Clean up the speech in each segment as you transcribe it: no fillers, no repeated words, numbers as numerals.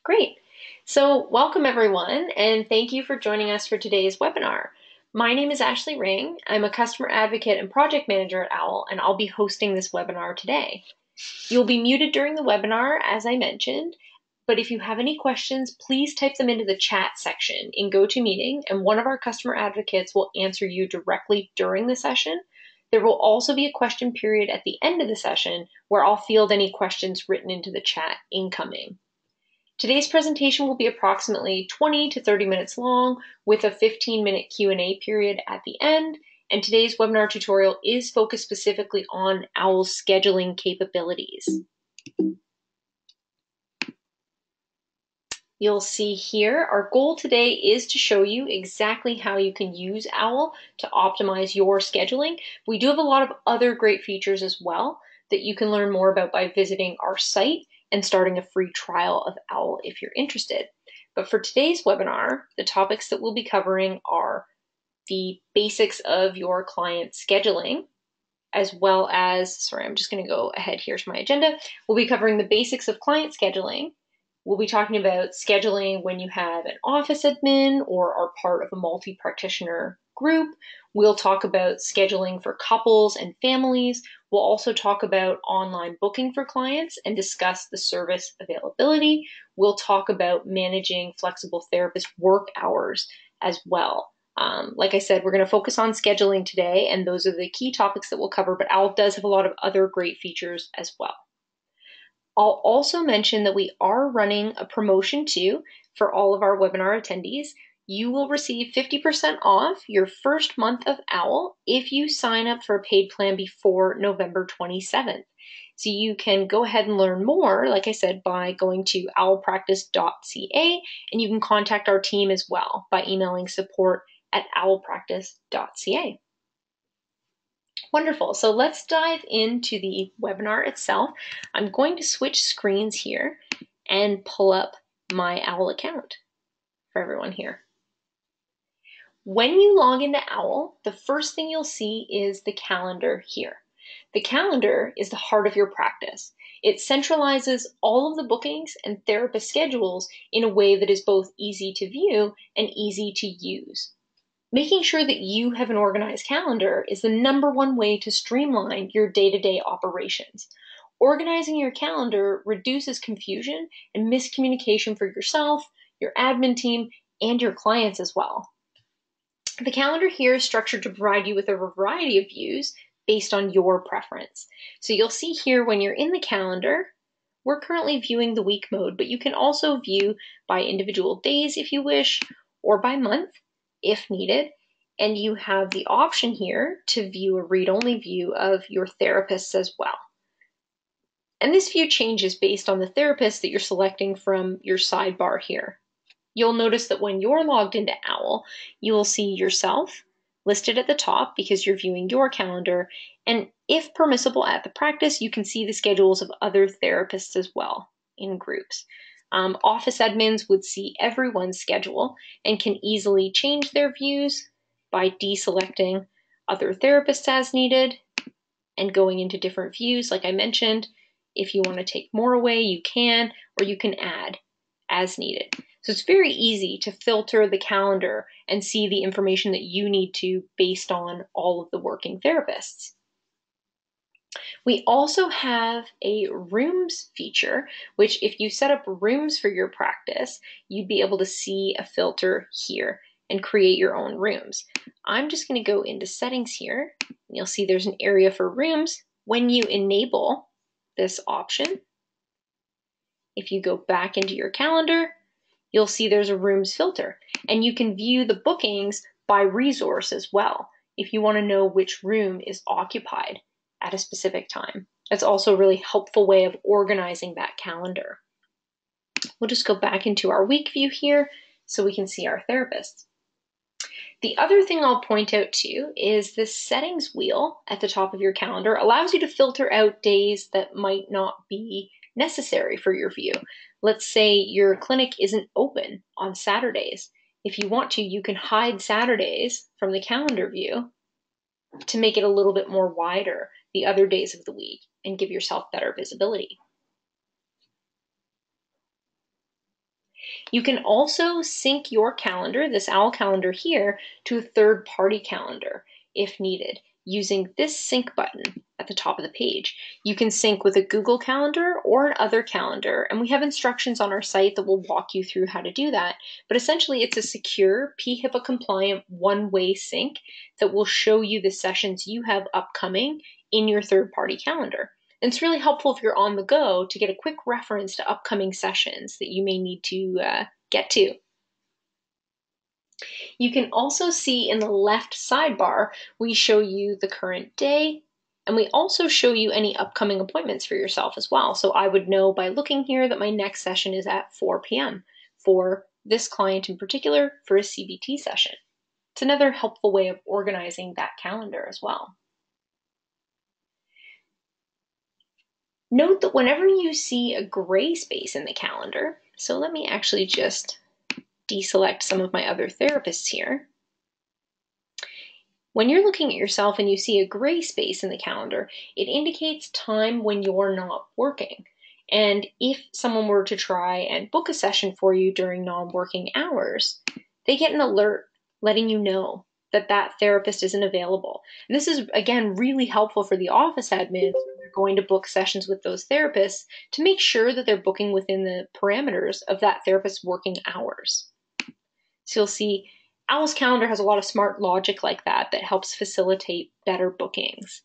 Great. So welcome everyone, and thank you for joining us for today's webinar. My name is Ashley Ring. I'm a customer advocate and project manager at OWL, and I'll be hosting this webinar today. You'll be muted during the webinar, as I mentioned, but if you have any questions, please type them into the chat section in GoToMeeting, and one of our customer advocates will answer you directly during the session. There will also be a question period at the end of the session where I'll field any questions written into the chat incoming. Today's presentation will be approximately 20 to 30 minutes long with a 15-minute Q&A period at the end, and today's webinar tutorial is focused specifically on OWL's scheduling capabilities. You'll see here, our goal today is to show you exactly how you can use OWL to optimize your scheduling. We do have a lot of other great features as well that you can learn more about by visiting our site and starting a free trial of OWL if you're interested. But for today's webinar, the topics that we'll be covering are the basics of your client scheduling, as well as, sorry, I'm just going to go ahead here to my agenda. We'll be covering the basics of client scheduling. We'll be talking about scheduling when you have an office admin or are part of a multi-practitioner group. We'll talk about scheduling for couples and families. We'll also talk about online booking for clients and discuss the service availability. We'll talk about managing flexible therapist work hours as well. Like I said, we're going to focus on scheduling today, and those are the key topics that we'll cover, but OWL does have a lot of other great features as well. I'll also mention that we are running a promotion too for all of our webinar attendees. You will receive 50% off your first month of OWL if you sign up for a paid plan before November 27th. So you can go ahead and learn more, like I said, by going to owlpractice.ca, and you can contact our team as well by emailing support@owlpractice.ca. Wonderful. So let's dive into the webinar itself. I'm going to switch screens here and pull up my OWL account for everyone here. When you log into OWL, the first thing you'll see is the calendar here. The calendar is the heart of your practice. It centralizes all of the bookings and therapist schedules in a way that is both easy to view and easy to use. Making sure that you have an organized calendar is the #1 way to streamline your day-to-day operations. Organizing your calendar reduces confusion and miscommunication for yourself, your admin team, and your clients as well. The calendar here is structured to provide you with a variety of views based on your preference. So you'll see here when you're in the calendar, we're currently viewing the week mode, but you can also view by individual days if you wish, or by month if needed. And you have the option here to view a read-only view of your therapists as well. And this view changes based on the therapist that you're selecting from your sidebar here. You'll notice that when you're logged into OWL, you will see yourself listed at the top because you're viewing your calendar. And if permissible at the practice, you can see the schedules of other therapists as well in groups. Office admins would see everyone's schedule and can easily change their views by deselecting other therapists as needed and going into different views, like I mentioned. If you want to take more away, you can, or you can add as needed. So it's very easy to filter the calendar and see the information that you need to based on all of the working therapists. We also have a rooms feature, which if you set up rooms for your practice, you'd be able to see a filter here and create your own rooms. I'm just going to go into settings here. And you'll see there's an area for rooms. When you enable this option, if you go back into your calendar, you'll see there's a rooms filter, and you can view the bookings by resource as well if you want to know which room is occupied at a specific time. That's also a really helpful way of organizing that calendar. We'll just go back into our week view here so we can see our therapists. The other thing I'll point out too is the settings wheel at the top of your calendar allows you to filter out days that might not be necessary for your view. Let's say your clinic isn't open on Saturdays. If you want to, you can hide Saturdays from the calendar view to make it a little bit more wider the other days of the week and give yourself better visibility. You can also sync your calendar, this OWL calendar here, to a third-party calendar if needed, using this sync button at the top of the page. You can sync with a Google Calendar or an other calendar, and we have instructions on our site that will walk you through how to do that. But essentially, it's a secure, PHIPAA compliant one-way sync that will show you the sessions you have upcoming in your third-party calendar. And it's really helpful if you're on the go to get a quick reference to upcoming sessions that you may need to get to. You can also see in the left sidebar, we show you the current day, and we also show you any upcoming appointments for yourself as well. So I would know by looking here that my next session is at 4 p.m. for this client in particular for a CBT session. It's another helpful way of organizing that calendar as well. Note that whenever you see a gray space in the calendar, so let me actually just deselect some of my other therapists here. When you're looking at yourself and you see a gray space in the calendar, it indicates time when you're not working. And if someone were to try and book a session for you during non-working hours, they get an alert letting you know that that therapist isn't available. And this is, again, really helpful for the office admins when they're going to book sessions with those therapists to make sure that they're booking within the parameters of that therapist's working hours. So you'll see OWL's calendar has a lot of smart logic like that that helps facilitate better bookings.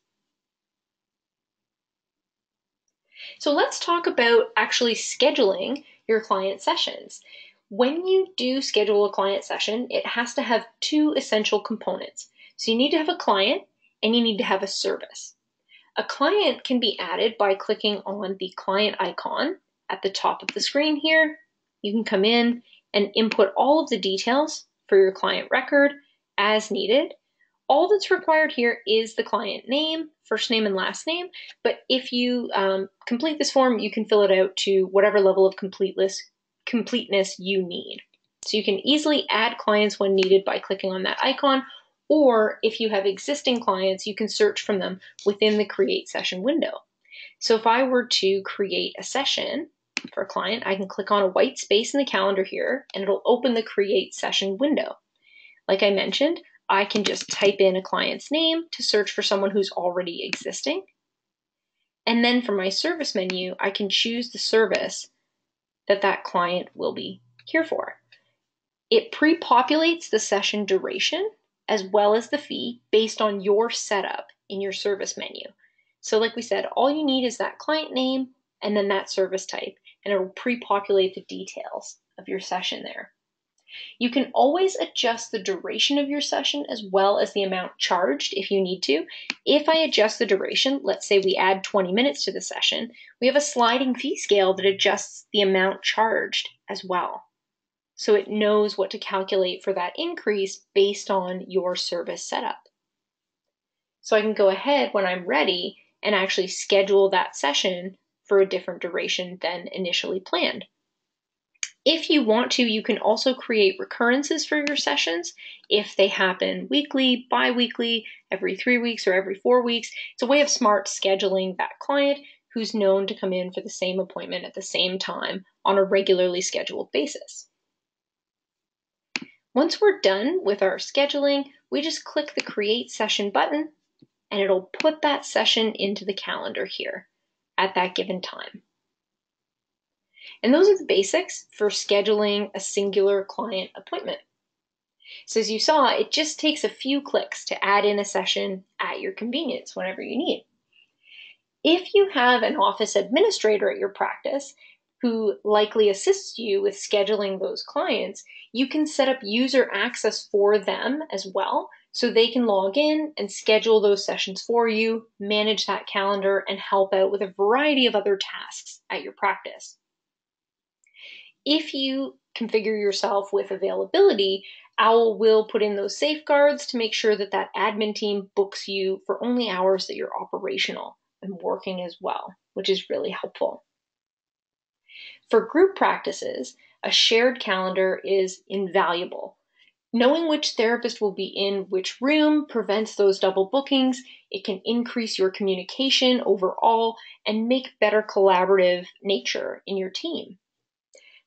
So let's talk about actually scheduling your client sessions. When you do schedule a client session, it has to have two essential components. So you need to have a client and you need to have a service. A client can be added by clicking on the client icon at the top of the screen here. You can come in and input all of the details for your client record as needed. All that's required here is the client name, first name and last name, but if you complete this form, you can fill it out to whatever level of completeness you need. So you can easily add clients when needed by clicking on that icon, or if you have existing clients, you can search from them within the Create Session window. So if I were to create a session for a client, I can click on a white space in the calendar here, and it'll open the Create Session window. Like I mentioned, I can just type in a client's name to search for someone who's already existing. And then for my service menu, I can choose the service that that client will be here for. It pre-populates the session duration as well as the fee based on your setup in your service menu. So like we said, all you need is that client name and then that service type, and it will pre-populate the details of your session there. You can always adjust the duration of your session as well as the amount charged if you need to. If I adjust the duration, let's say we add 20 minutes to the session, we have a sliding fee scale that adjusts the amount charged as well. So it knows what to calculate for that increase based on your service setup. So I can go ahead when I'm ready and actually schedule that session for a different duration than initially planned. If you want to, you can also create recurrences for your sessions if they happen weekly, bi-weekly, every 3 weeks, or every 4 weeks. It's a way of smart scheduling that client who's known to come in for the same appointment at the same time on a regularly scheduled basis. Once we're done with our scheduling, we just click the Create Session button, and it'll put that session into the calendar here at that given time. And those are the basics for scheduling a singular client appointment. So as you saw, it just takes a few clicks to add in a session at your convenience whenever you need. If you have an office administrator at your practice who likely assists you with scheduling those clients, you can set up user access for them as well, so they can log in and schedule those sessions for you, manage that calendar, and help out with a variety of other tasks at your practice. If you configure yourself with availability, OWL will put in those safeguards to make sure that that admin team books you for only hours that you're operational and working as well, which is really helpful. For group practices, a shared calendar is invaluable. Knowing which therapist will be in which room prevents those double bookings. It can increase your communication overall and make better collaborative nature in your team.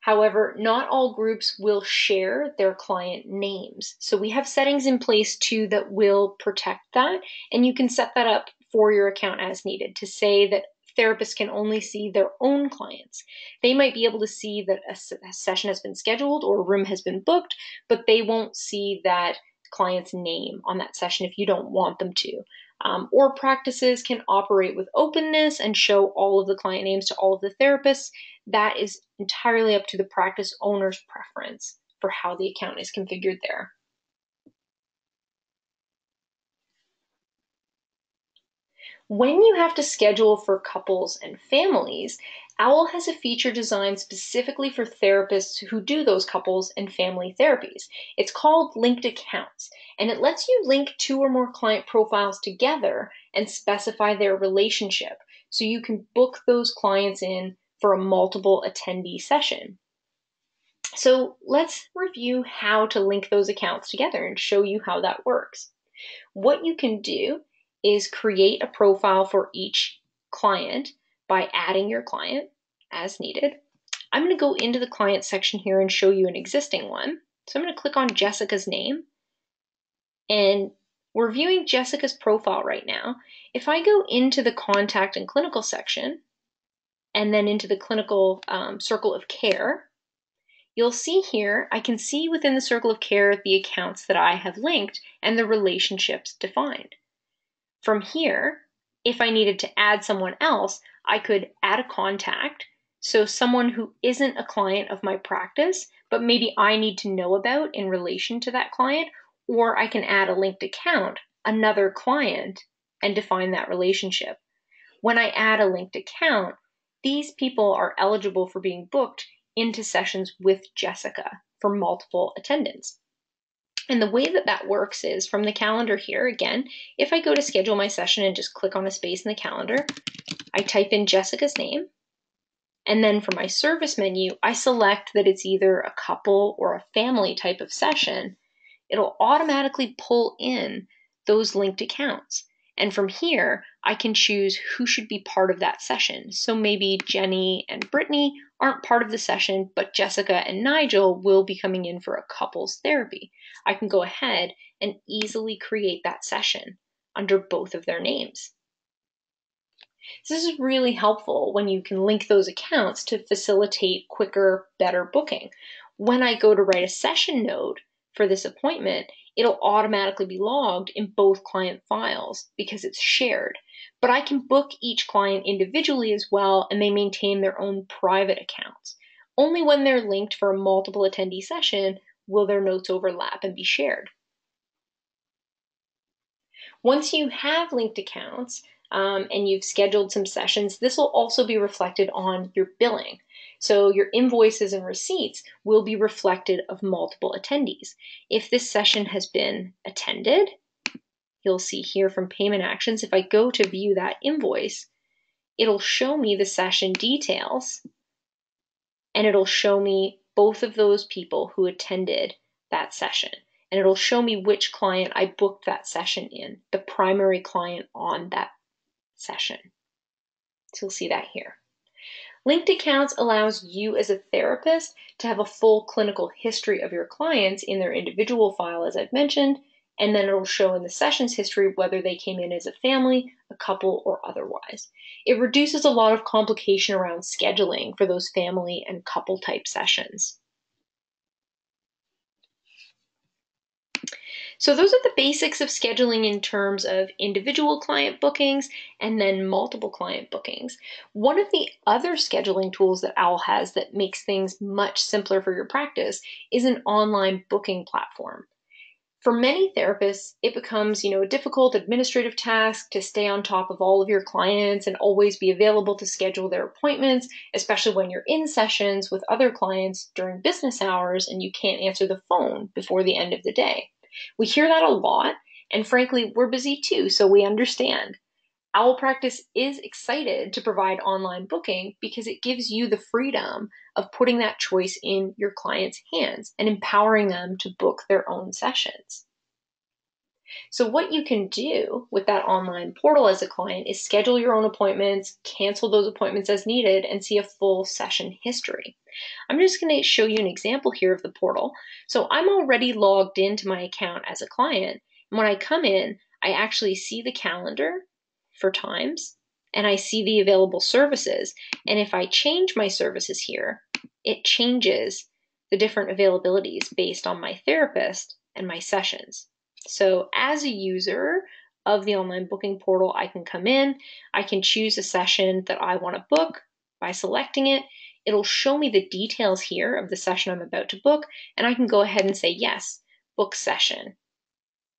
However, not all groups will share their client names. So we have settings in place too that will protect that, and you can set that up for your account as needed to say that therapists can only see their own clients. They might be able to see that a session has been scheduled or a room has been booked, but they won't see that client's name on that session if you don't want them to. Or practices can operate with openness and show all of the client names to all of the therapists. That is entirely up to the practice owner's preference for how the account is configured there. When you have to schedule for couples and families, OWL has a feature designed specifically for therapists who do those couples and family therapies. It's called Linked Accounts, and it lets you link 2 or more client profiles together and specify their relationship, so you can book those clients in for a multiple attendee session. So let's review how to link those accounts together and show you how that works. What you can do is create a profile for each client by adding your client as needed. I'm going to go into the client section here and show you an existing one. So I'm going to click on Jessica's name, and we're viewing Jessica's profile right now. If I go into the contact and clinical section and then into the clinical circle of care, you'll see here, I can see within the circle of care the accounts that I have linked and the relationships defined. From here, if I needed to add someone else, I could add a contact, so someone who isn't a client of my practice, but maybe I need to know about in relation to that client, or I can add a linked account, another client, and define that relationship. When I add a linked account, these people are eligible for being booked into sessions with Jessica for multiple attendance. And the way that that works is from the calendar here, again, if I go to schedule my session and just click on a space in the calendar, I type in Jessica's name, and then for my service menu, I select that it's either a couple or a family type of session. It'll automatically pull in those linked accounts. And from here, I can choose who should be part of that session. So maybe Jenny and Brittany aren't part of the session, but Jessica and Nigel will be coming in for a couples therapy. I can go ahead and easily create that session under both of their names. This is really helpful when you can link those accounts to facilitate quicker, better booking. When I go to write a session note for this appointment, it'll automatically be logged in both client files because it's shared. But I can book each client individually as well, and they maintain their own private accounts. Only when they're linked for a multiple attendee session will their notes overlap and be shared. Once you have linked accounts and you've scheduled some sessions, this will also be reflected on your billing. So your invoices and receipts will be reflected of multiple attendees. If this session has been attended, you'll see here from payment actions, if I go to view that invoice, it'll show me the session details, and it'll show me both of those people who attended that session. And it'll show me which client I booked that session in, the primary client on that session. So you'll see that here. Linked accounts allows you as a therapist to have a full clinical history of your clients in their individual file, as I've mentioned, and then it'll show in the sessions history whether they came in as a family, a couple, or otherwise. It reduces a lot of complication around scheduling for those family and couple type sessions. So those are the basics of scheduling in terms of individual client bookings and then multiple client bookings. One of the other scheduling tools that OWL has that makes things much simpler for your practice is an online booking platform. For many therapists, it becomes, a difficult administrative task to stay on top of all of your clients and always be available to schedule their appointments, especially when you're in sessions with other clients during business hours and you can't answer the phone before the end of the day. We hear that a lot, and frankly, we're busy too, so we understand. OWL Practice is excited to provide online booking because it gives you the freedom of putting that choice in your client's hands and empowering them to book their own sessions. So what you can do with that online portal as a client is schedule your own appointments, cancel those appointments as needed, and see a full session history. I'm just going to show you an example here of the portal. So I'm already logged into my account as a client. And when I come in, I actually see the calendar for times, and I see the available services. And if I change my services here, it changes the different availabilities based on my therapist and my sessions. So as a user of the online booking portal, I can come in, I can choose a session that I want to book by selecting it. It'll show me the details here of the session I'm about to book, and I can go ahead and say, yes, book session.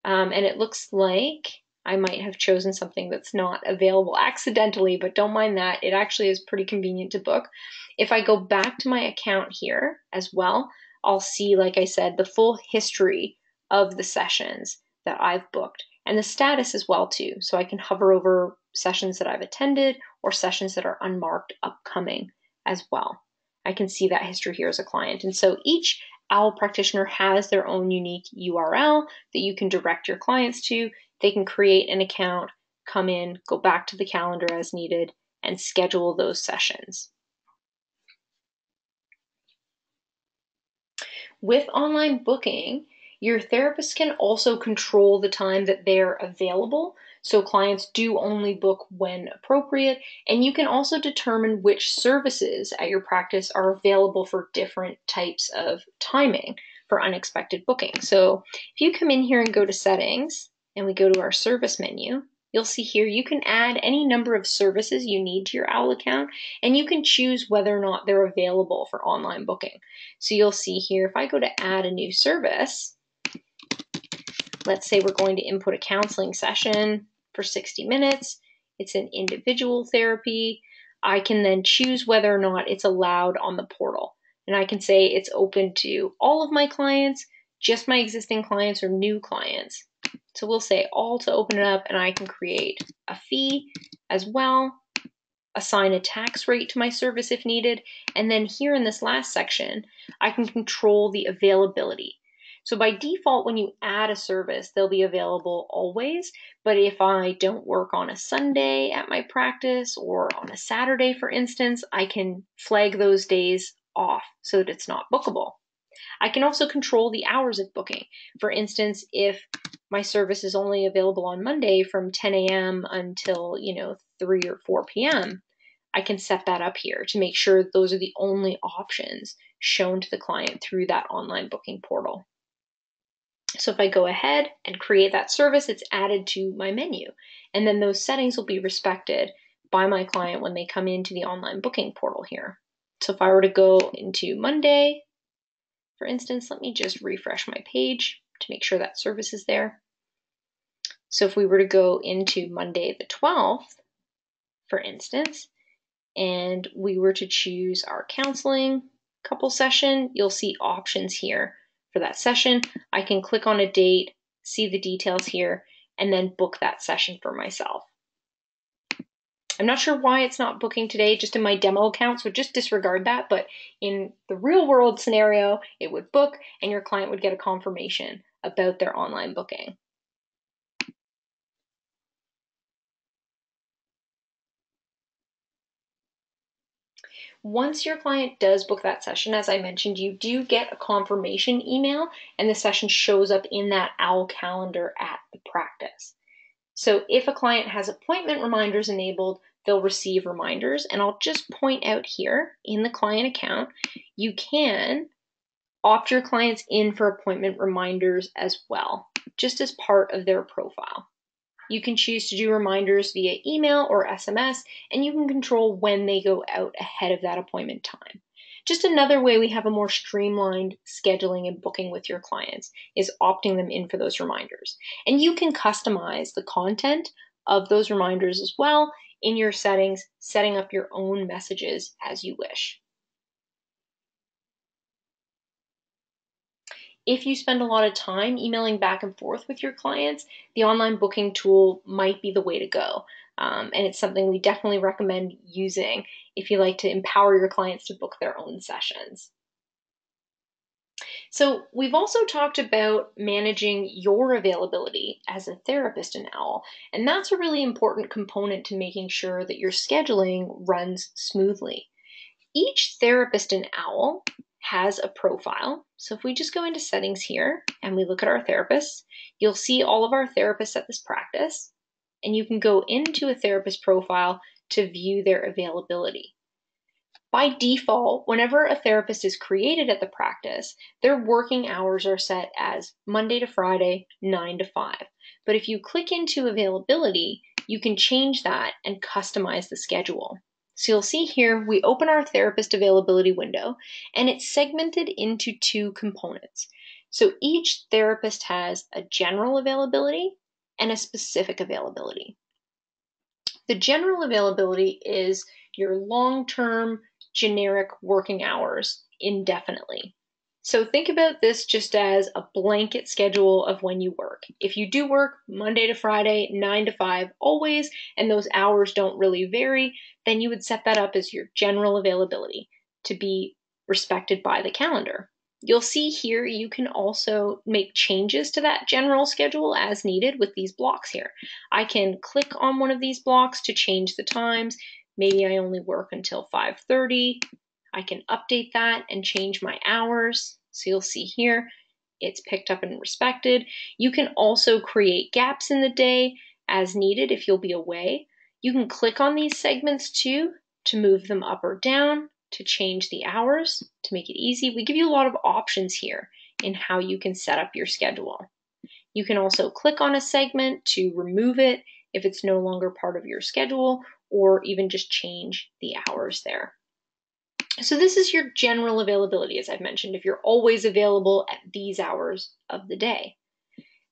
And it looks like I might have chosen something that's not available accidentally, but don't mind that. It actually is pretty convenient to book. If I go back to my account here as well, I'll see, like I said, the full history of the sessions that I've booked and the status as well too. So I can hover over sessions that I've attended or sessions that are unmarked upcoming as well. I can see that history here as a client. And so each OWL practitioner has their own unique URL that you can direct your clients to. They can create an account, come in, go back to the calendar as needed, and schedule those sessions. With online booking, your therapist can also control the time that they're available, so clients do only book when appropriate, and you can also determine which services at your practice are available for different types of timing for unexpected booking. So if you come in here and go to settings, and we go to our service menu, you'll see here you can add any number of services you need to your OWL account, and you can choose whether or not they're available for online booking. So you'll see here, if I go to add a new service, let's say we're going to input a counseling session for 60 minutes. It's an individual therapy. I can then choose whether or not it's allowed on the portal. And I can say it's open to all of my clients, just my existing clients, or new clients. So we'll say all to open it up, and I can create a fee as well, assign a tax rate to my service if needed, and then here in this last section, I can control the availability. So by default, when you add a service, they'll be available always, but if I don't work on a Sunday at my practice or on a Saturday, for instance, I can flag those days off so that it's not bookable. I can also control the hours of booking. For instance, if my service is only available on Monday from 10 a.m. until, 3 or 4 p.m., I can set that up here to make sure those are the only options shown to the client through that online booking portal. So if I go ahead and create that service, it's added to my menu. And then those settings will be respected by my client when they come into the online booking portal here. So if I were to go into Monday, for instance, let me just refresh my page to make sure that service is there. So if we were to go into Monday the 12th, for instance, and we were to choose our counseling couple session, you'll see options here for that session. I can click on a date, see the details here, and then book that session for myself. I'm not sure why it's not booking today just in my demo account, so just disregard that, but in the real world scenario, it would book and your client would get a confirmation about their online booking. Once your client does book that session, as I mentioned, you do get a confirmation email and the session shows up in that OWL calendar at the practice. So if a client has appointment reminders enabled, they'll receive reminders. And I'll just point out here in the client account, you can opt your clients in for appointment reminders as well, just as part of their profile. You can choose to do reminders via email or SMS, and you can control when they go out ahead of that appointment time. Just another way we have a more streamlined scheduling and booking with your clients is opting them in for those reminders. And you can customize the content of those reminders as well in your settings, setting up your own messages as you wish. If you spend a lot of time emailing back and forth with your clients, the online booking tool might be the way to go. And it's something we definitely recommend using if you like to empower your clients to book their own sessions. So we've also talked about managing your availability as a therapist in OWL, and that's a really important component to making sure that your scheduling runs smoothly. Each therapist in OWL has a profile. So if we just go into settings here and we look at our therapists, you'll see all of our therapists at this practice, and you can go into a therapist profile to view their availability. By default, whenever a therapist is created at the practice, their working hours are set as Monday to Friday, 9 to 5. But if you click into availability, you can change that and customize the schedule. So you'll see here, we open our therapist availability window, and it's segmented into two components. So each therapist has a general availability and a specific availability. The general availability is your long-term generic working hours indefinitely. So think about this just as a blanket schedule of when you work. If you do work Monday to Friday, 9 to 5 always, and those hours don't really vary, then you would set that up as your general availability to be respected by the calendar. You'll see here you can also make changes to that general schedule as needed with these blocks here. I can click on one of these blocks to change the times. Maybe I only work until 5:30. I can update that and change my hours. So you'll see here, it's picked up and respected. You can also create gaps in the day as needed if you'll be away. You can click on these segments too to move them up or down, to change the hours, to make it easy. We give you a lot of options here in how you can set up your schedule. You can also click on a segment to remove it if it's no longer part of your schedule, or even just change the hours there. So this is your general availability, as I've mentioned, if you're always available at these hours of the day.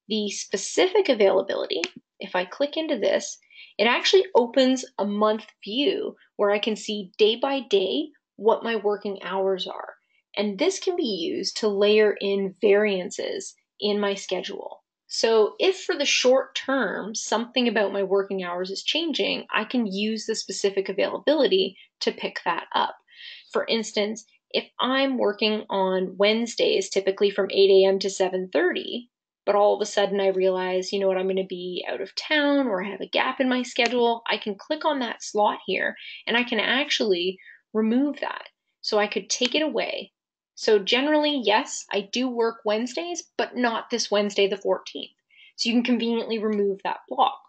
The specific availability, if I click into this, it actually opens a month view where I can see day by day what my working hours are. And this can be used to layer in variances in my schedule. So if for the short term, something about my working hours is changing, I can use the specific availability to pick that up. For instance, if I'm working on Wednesdays, typically from 8 a.m. to 7:30, but all of a sudden I realize, you know what, I'm going to be out of town or I have a gap in my schedule, I can click on that slot here and I can actually remove that. So I could take it away. So generally, yes, I do work Wednesdays, but not this Wednesday, the 14th. So you can conveniently remove that block.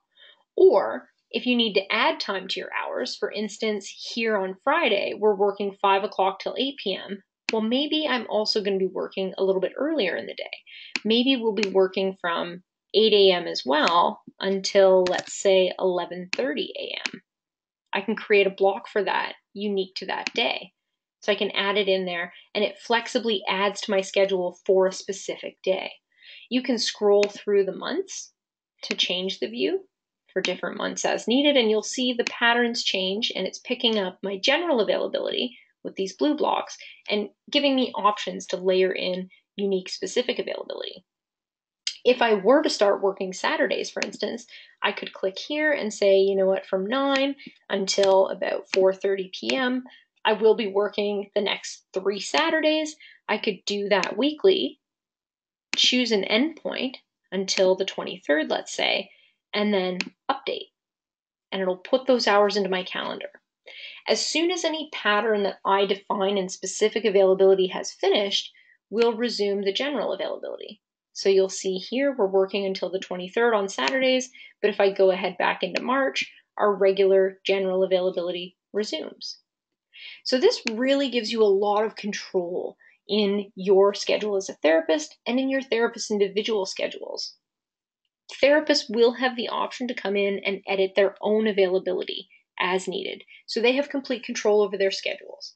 Or if you need to add time to your hours, for instance, here on Friday, we're working 5 o'clock till 8 p.m. Well, maybe I'm also going to be working a little bit earlier in the day. Maybe we'll be working from 8 a.m. as well until, let's say, 11:30 a.m. I can create a block for that unique to that day. So I can add it in there and it flexibly adds to my schedule for a specific day. You can scroll through the months to change the view for different months as needed, and you'll see the patterns change and it's picking up my general availability with these blue blocks and giving me options to layer in unique specific availability. If I were to start working Saturdays, for instance, I could click here and say, you know what, from 9 until about 4:30 p.m., I will be working the next 3 Saturdays. I could do that weekly, choose an endpoint until the 23rd, let's say, and then update. And it'll put those hours into my calendar. As soon as any pattern that I define in specific availability has finished, we'll resume the general availability. So you'll see here we're working until the 23rd on Saturdays, but if I go ahead back into March, our regular general availability resumes. So this really gives you a lot of control in your schedule as a therapist and in your therapist's individual schedules. Therapists will have the option to come in and edit their own availability as needed, so they have complete control over their schedules.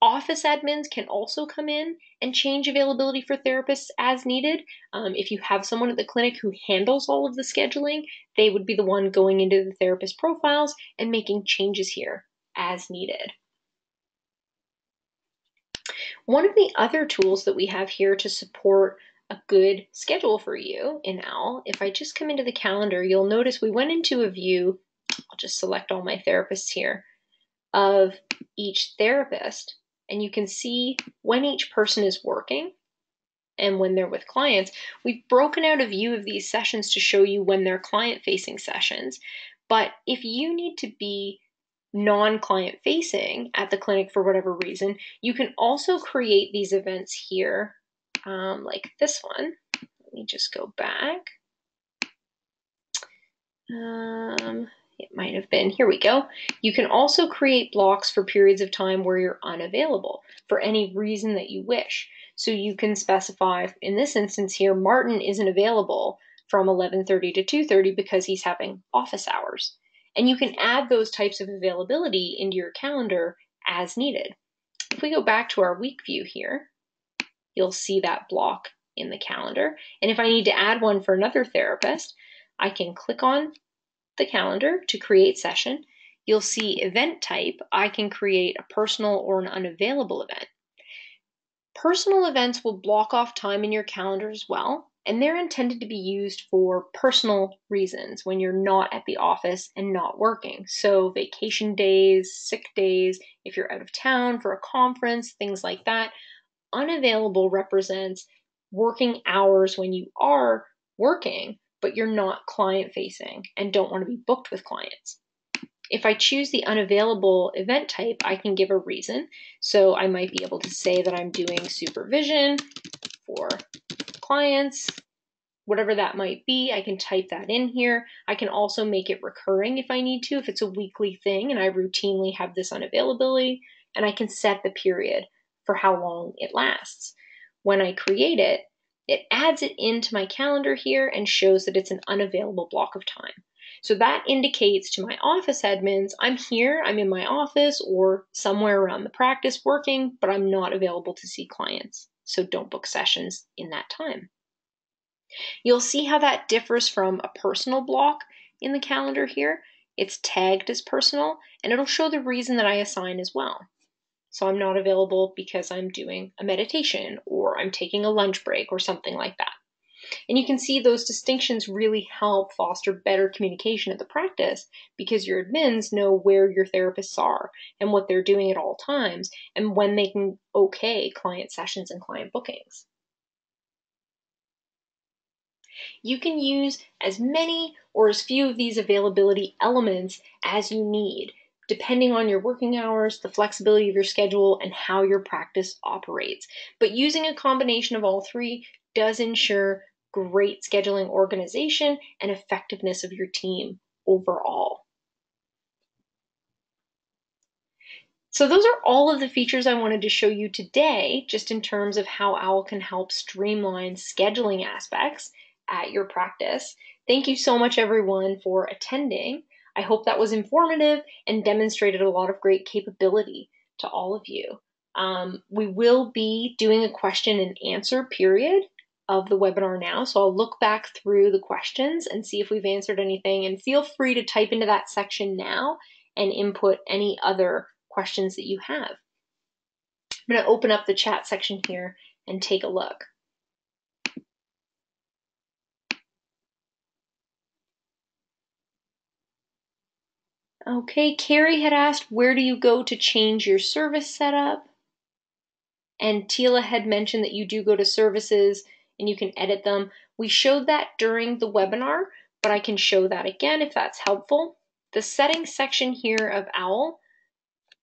Office admins can also come in and change availability for therapists as needed. If you have someone at the clinic who handles all of the scheduling, they would be the one going into the therapist profiles and making changes here as needed. One of the other tools that we have here to support a good schedule for you in OWL, if I just come into the calendar, you'll notice we went into a view, I'll just select all my therapists here, of each therapist, and you can see when each person is working and when they're with clients. We've broken out a view of these sessions to show you when they're client-facing sessions. But if you need to be non-client facing at the clinic for whatever reason, you can also create these events here, like this one. Let me just go back. It might have been, here we go. You can also create blocks for periods of time where you're unavailable for any reason that you wish. So you can specify, in this instance here, Martin isn't available from 11:30 to 2:30 because he's having office hours. And you can add those types of availability into your calendar as needed. If we go back to our week view here, you'll see that block in the calendar. And if I need to add one for another therapist, I can click on the calendar to create session. You'll see event type. I can create a personal or an unavailable event. Personal events will block off time in your calendar as well, and they're intended to be used for personal reasons when you're not at the office and not working. So vacation days, sick days, if you're out of town for a conference, things like that. Unavailable represents working hours when you are working, but you're not client facing and don't want to be booked with clients. If I choose the unavailable event type, I can give a reason. So I might be able to say that I'm doing supervision for clients, whatever that might be. I can type that in here. I can also make it recurring if I need to, if it's a weekly thing and I routinely have this unavailability, and I can set the period for how long it lasts. When I create it, it adds it into my calendar here and shows that it's an unavailable block of time. So that indicates to my office admins, I'm here, I'm in my office or somewhere around the practice working, but I'm not available to see clients. So don't book sessions in that time. You'll see how that differs from a personal block in the calendar here. It's tagged as personal, and it'll show the reason that I assign as well. So I'm not available because I'm doing a meditation or I'm taking a lunch break or something like that. And you can see those distinctions really help foster better communication at the practice because your admins know where your therapists are and what they're doing at all times and when they can okay client sessions and client bookings. You can use as many or as few of these availability elements as you need, depending on your working hours, the flexibility of your schedule, and how your practice operates. But using a combination of all three does ensure great scheduling organization and effectiveness of your team overall. So those are all of the features I wanted to show you today, just in terms of how OWL can help streamline scheduling aspects at your practice. Thank you so much, everyone, for attending. I hope that was informative and demonstrated a lot of great capability to all of you. We will be doing a question and answer period of the webinar now, so I'll look back through the questions and see if we've answered anything, and feel free to type into that section now and input any other questions that you have. I'm going to open up the chat section here and take a look. Okay, Carrie had asked, where do you go to change your service setup? And Tila had mentioned that you do go to services and you can edit them. We showed that during the webinar, but I can show that again if that's helpful. The settings section here of OWL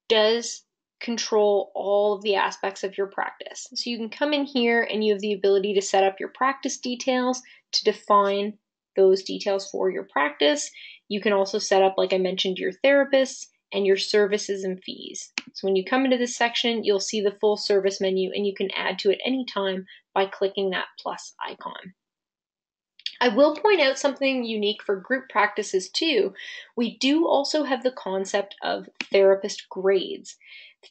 does control all of the aspects of your practice. So you can come in here and you have the ability to set up your practice details to define those details for your practice. You can also set up, like I mentioned, your therapists and your services and fees. So when you come into this section, you'll see the full service menu and you can add to it anytime by clicking that plus icon. I will point out something unique for group practices too. We do also have the concept of therapist grades.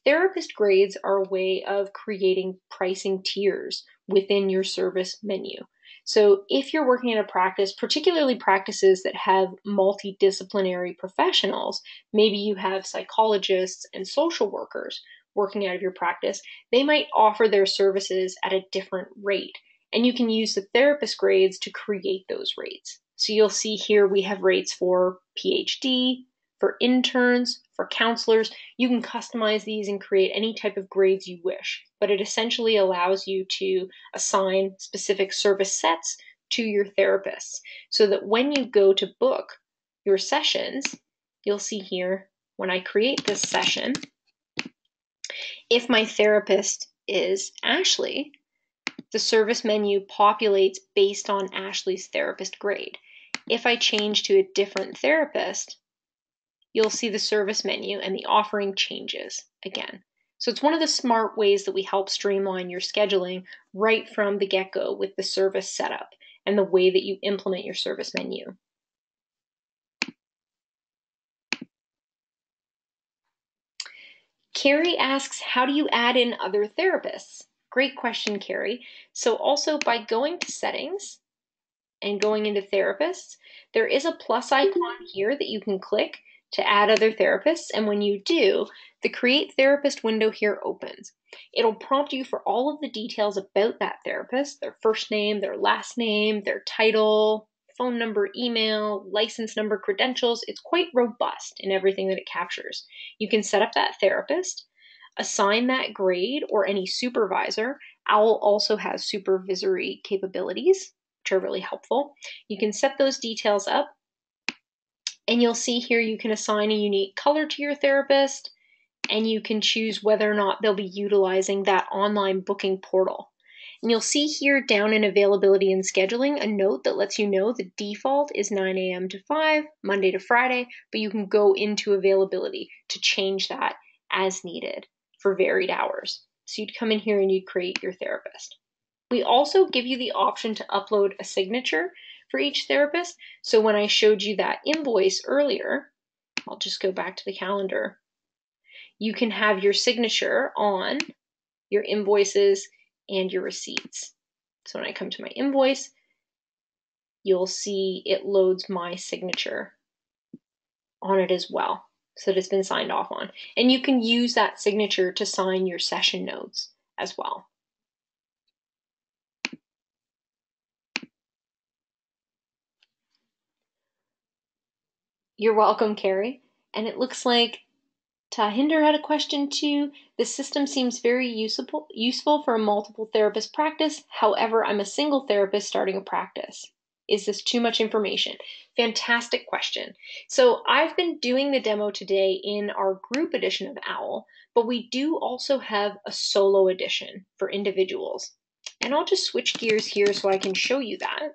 Therapist grades are a way of creating pricing tiers within your service menu. So if you're working in a practice, particularly practices that have multidisciplinary professionals, maybe you have psychologists and social workers working out of your practice, they might offer their services at a different rate. And you can use the therapist grades to create those rates. So you'll see here we have rates for PhD, for interns, for counselors. You can customize these and create any type of grades you wish, but it essentially allows you to assign specific service sets to your therapists so that when you go to book your sessions, you'll see here when I create this session, if my therapist is Ashley, the service menu populates based on Ashley's therapist grade. If I change to a different therapist, you'll see the service menu and the offering changes again. So it's one of the smart ways that we help streamline your scheduling right from the get-go with the service setup and the way that you implement your service menu. Carrie asks, how do you add in other therapists? Great question, Carrie. So also by going to settings and going into therapists, there is a plus icon here that you can click to add other therapists. And when you do, the Create Therapist window here opens. It'll prompt you for all of the details about that therapist, their first name, their last name, their title, phone number, email, license number, credentials. It's quite robust in everything that it captures. You can set up that therapist, assign that grade or any supervisor. OWL also has supervisory capabilities, which are really helpful. You can set those details up, and you'll see here you can assign a unique color to your therapist, and you can choose whether or not they'll be utilizing that online booking portal. And you'll see here down in availability and scheduling a note that lets you know the default is 9 a.m. to 5, Monday to Friday, but you can go into availability to change that as needed for varied hours. So you'd come in here and you'd create your therapist. We also give you the option to upload a signature for each therapist. So when I showed you that invoice earlier, I'll just go back to the calendar. You can have your signature on your invoices and your receipts. So when I come to my invoice, you'll see it loads my signature on it as well, so that it's been signed off on. And you can use that signature to sign your session notes as well. You're welcome, Carrie. And it looks like Tahinder had a question too. The system seems very useful for a multiple therapist practice. However, I'm a single therapist starting a practice. Is this too much information? Fantastic question. So I've been doing the demo today in our group edition of OWL, but we do also have a solo edition for individuals. And I'll just switch gears here so I can show you that.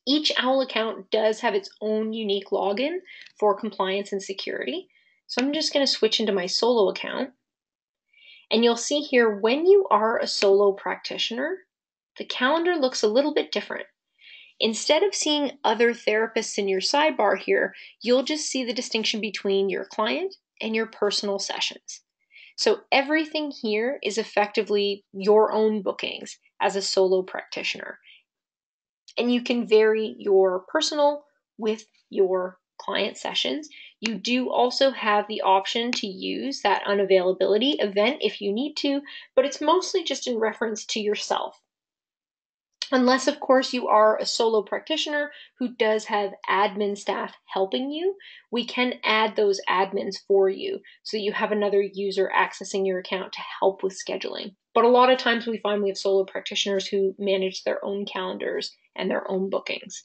Each OWL account does have its own unique login for compliance and security. So I'm just going to switch into my solo account. And you'll see here, when you are a solo practitioner, the calendar looks a little bit different. Instead of seeing other therapists in your sidebar here, you'll just see the distinction between your client and your personal sessions. So everything here is effectively your own bookings as a solo practitioner. And you can vary your personal with your client sessions. You do also have the option to use that unavailability event if you need to, but it's mostly just in reference to yourself. Unless, of course, you are a solo practitioner who does have admin staff helping you, we can add those admins for you so that you have another user accessing your account to help with scheduling. But a lot of times we find we have solo practitioners who manage their own calendars and their own bookings.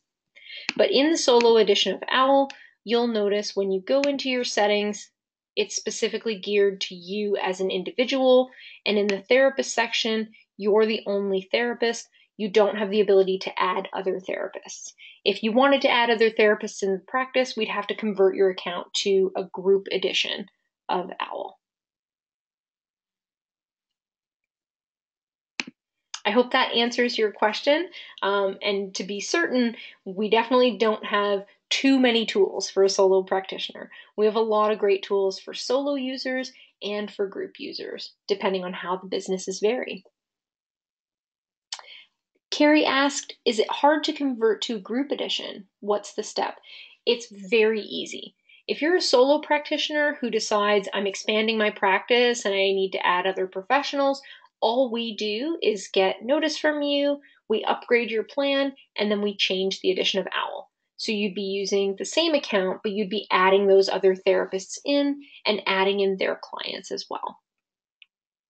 But in the solo edition of OWL, you'll notice when you go into your settings, it's specifically geared to you as an individual. And in the therapist section, you're the only therapist. You don't have the ability to add other therapists. If you wanted to add other therapists in the practice, we'd have to convert your account to a group edition of OWL. I hope that answers your question. And to be certain, we definitely don't have too many tools for a solo practitioner. We have a lot of great tools for solo users and for group users, depending on how the businesses vary. Carrie asked, is it hard to convert to a group edition? What's the step? It's very easy. If you're a solo practitioner who decides I'm expanding my practice and I need to add other professionals, all we do is get notice from you, we upgrade your plan, and then we change the edition of OWL. So you'd be using the same account, but you'd be adding those other therapists in and adding in their clients as well.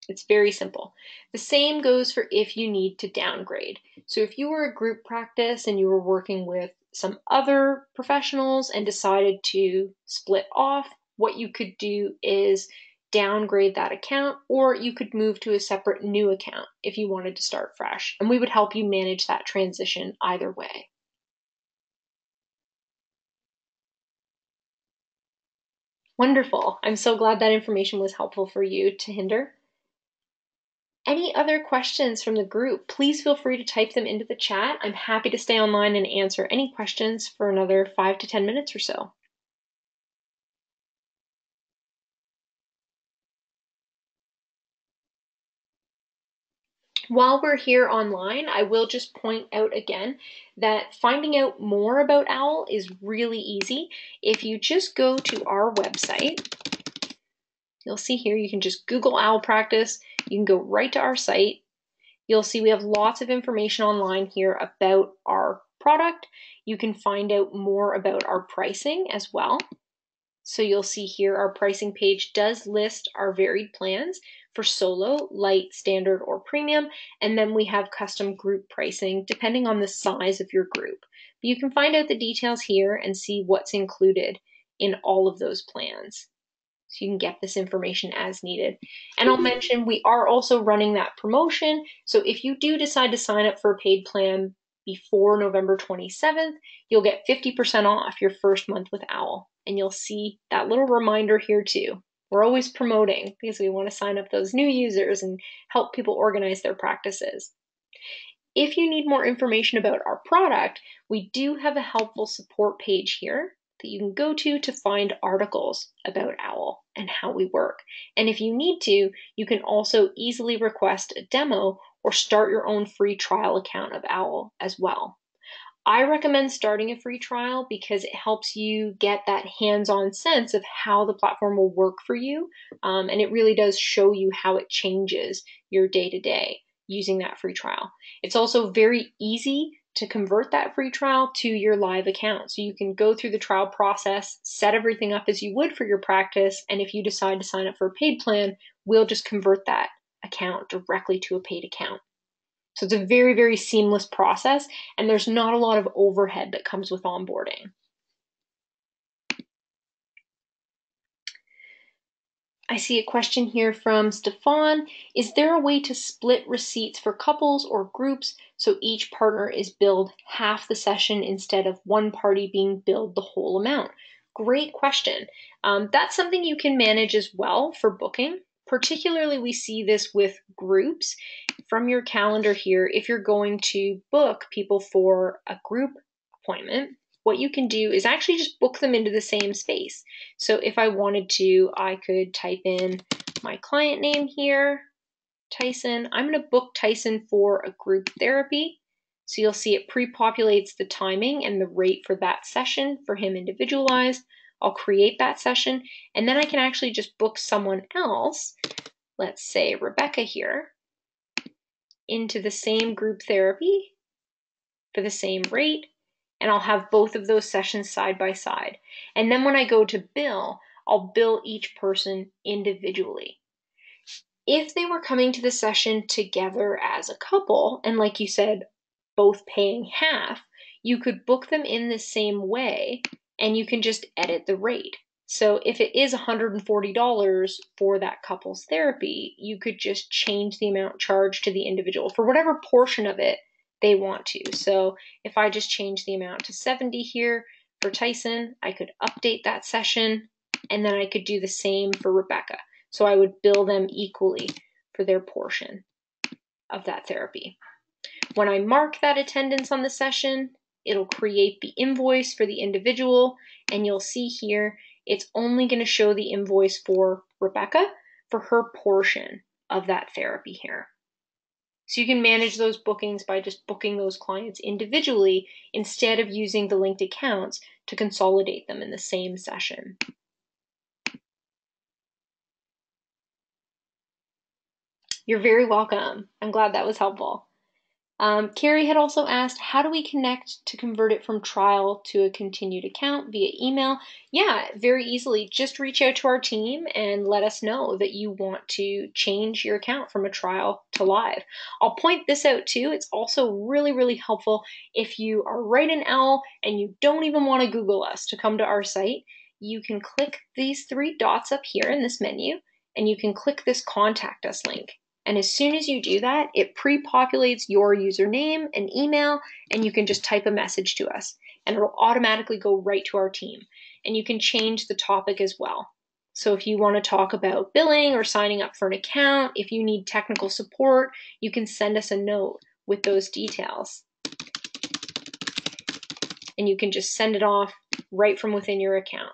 It's very simple. The same goes for if you need to downgrade. So if you were a group practice and you were working with some other professionals and decided to split off, what you could do is downgrade that account, or you could move to a separate new account if you wanted to start fresh. And we would help you manage that transition either way. Wonderful. I'm so glad that information was helpful for you, Tahinder. Any other questions from the group, please feel free to type them into the chat. I'm happy to stay online and answer any questions for another 5 to 10 minutes or so. While we're here online, I will just point out again that finding out more about OWL is really easy. If you just go to our website, you'll see here you can just Google OWL practice. You can go right to our site. You'll see we have lots of information online here about our product. You can find out more about our pricing as well. So you'll see here our pricing page does list our varied plans for solo, light, standard, or premium. And then we have custom group pricing depending on the size of your group. But you can find out the details here and see what's included in all of those plans. So you can get this information as needed. And I'll mention we are also running that promotion. So if you do decide to sign up for a paid plan before November 27th, you'll get 50% off your first month with OWL. And you'll see that little reminder here too. We're always promoting because we want to sign up those new users and help people organize their practices. If you need more information about our product, we do have a helpful support page here that you can go to find articles about OWL and how we work. And if you need to, you can also easily request a demo or start your own free trial account of OWL as well. I recommend starting a free trial because it helps you get that hands-on sense of how the platform will work for you. And it really does show you how it changes your day-to-day using that free trial. It's also very easy to convert that free trial to your live account. So you can go through the trial process, set everything up as you would for your practice, and if you decide to sign up for a paid plan, we'll just convert that account directly to a paid account. So it's a very, very seamless process, and there's not a lot of overhead that comes with onboarding. I see a question here from Stefan. Is there a way to split receipts for couples or groups so each partner is billed half the session instead of one party being billed the whole amount? Great question. That's something you can manage as well for booking. Particularly, we see this with groups. From your calendar here, if you're going to book people for a group appointment, what you can do is actually just book them into the same space. So if I wanted to, I could type in my client name here, Tyson. I'm going to book Tyson for a group therapy. So you'll see it pre-populates the timing and the rate for that session for him individualized. I'll create that session, and then I can actually just book someone else, let's say Rebecca here, into the same group therapy for the same rate, and I'll have both of those sessions side by side. And then when I go to bill, I'll bill each person individually. If they were coming to the session together as a couple, and like you said, both paying half, you could book them in the same way, and you can just edit the rate. So if it is $140 for that couple's therapy, you could just change the amount charged to the individual for whatever portion of it they want to. So if I just change the amount to 70 here for Tyson, I could update that session, and then I could do the same for Rebecca. So I would bill them equally for their portion of that therapy. When I mark that attendance on the session, it'll create the invoice for the individual, and you'll see here it's only going to show the invoice for Rebecca for her portion of that therapy here. So you can manage those bookings by just booking those clients individually instead of using the linked accounts to consolidate them in the same session. You're very welcome. I'm glad that was helpful. Carrie had also asked, how do we connect to convert it from trial to a continued account via email? Yeah, very easily. Just reach out to our team and let us know that you want to change your account from a trial to live. I'll point this out too. It's also really, really helpful if you are right in OWL and you don't even want to Google us to come to our site. You can click these three dots up here in this menu, and you can click this contact us link. And as soon as you do that, it pre-populates your username and email, and you can just type a message to us, and it'll automatically go right to our team. And you can change the topic as well. So if you want to talk about billing or signing up for an account, if you need technical support, you can send us a note with those details. And you can just send it off right from within your account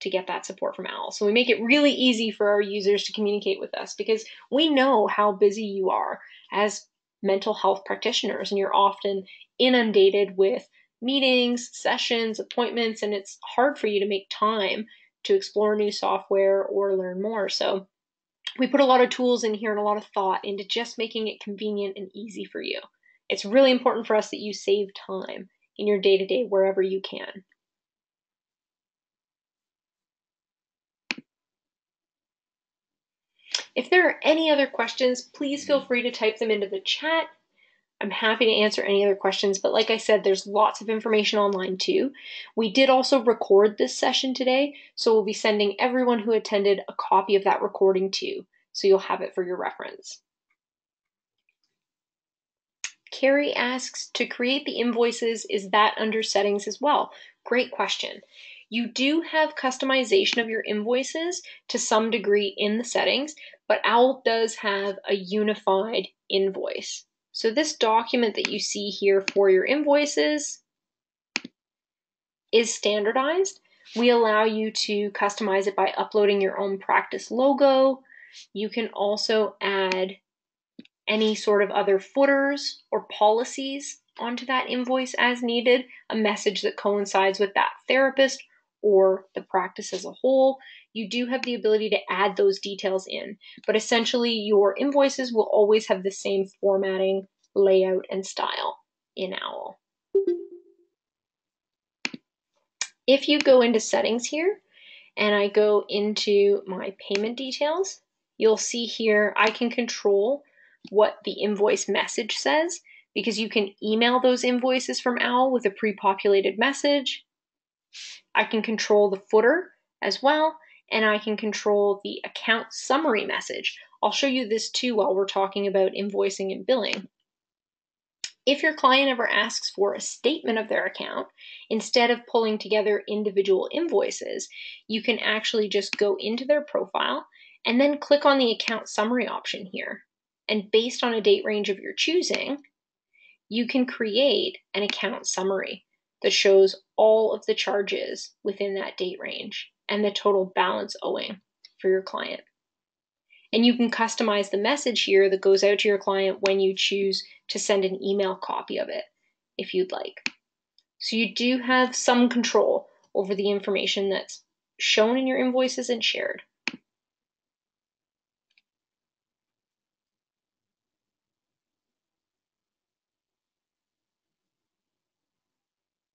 to get that support from OWL. So we make it really easy for our users to communicate with us because we know how busy you are as mental health practitioners, and you're often inundated with meetings, sessions, appointments, and it's hard for you to make time to explore new software or learn more. So we put a lot of tools in here and a lot of thought into just making it convenient and easy for you. It's really important for us that you save time in your day-to-day wherever you can. If there are any other questions, please feel free to type them into the chat. I'm happy to answer any other questions, but like I said, there's lots of information online too. We did also record this session today, so we'll be sending everyone who attended a copy of that recording too, so you'll have it for your reference. Carrie asks, to create the invoices, is that under settings as well? Great question. You do have customization of your invoices to some degree in the settings, but OWL does have a unified invoice. So this document that you see here for your invoices is standardized. We allow you to customize it by uploading your own practice logo. You can also add any sort of other footers or policies onto that invoice as needed, a message that coincides with that therapist or the practice as a whole. You do have the ability to add those details in, but essentially your invoices will always have the same formatting, layout, and style in OWL. If you go into settings here and I go into my payment details, you'll see here I can control what the invoice message says, because you can email those invoices from OWL with a pre-populated message. I can control the footer as well, and I can control the account summary message. I'll show you this too while we're talking about invoicing and billing. If your client ever asks for a statement of their account, instead of pulling together individual invoices, you can actually just go into their profile and then click on the account summary option here. And based on a date range of your choosing, you can create an account summary that shows all of the charges within that date range and the total balance owing for your client. And you can customize the message here that goes out to your client when you choose to send an email copy of it, if you'd like. So you do have some control over the information that's shown in your invoices and shared.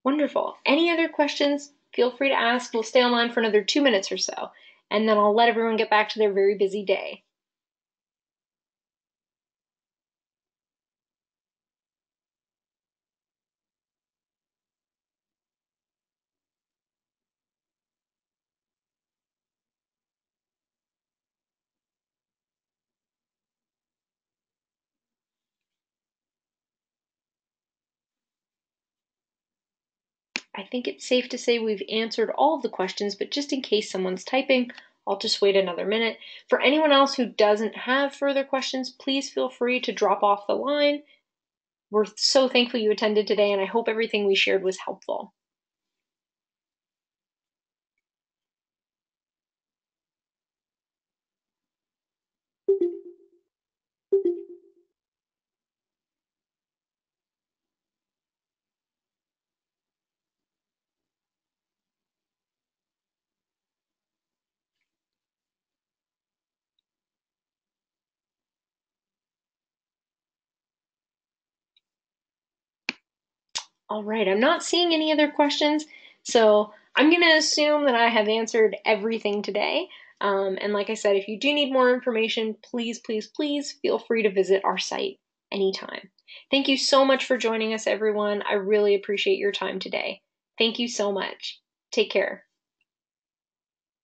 Wonderful. Any other questions? Feel free to ask. We'll stay online for another 2 minutes or so, and then I'll let everyone get back to their very busy day. I think it's safe to say we've answered all of the questions, but just in case someone's typing, I'll just wait another minute. For anyone else who doesn't have further questions, please feel free to drop off the line. We're so thankful you attended today, and I hope everything we shared was helpful. All right, I'm not seeing any other questions, so I'm going to assume that I have answered everything today. And like I said, if you do need more information, please, please, please feel free to visit our site anytime. Thank you so much for joining us, everyone. I really appreciate your time today. Thank you so much. Take care.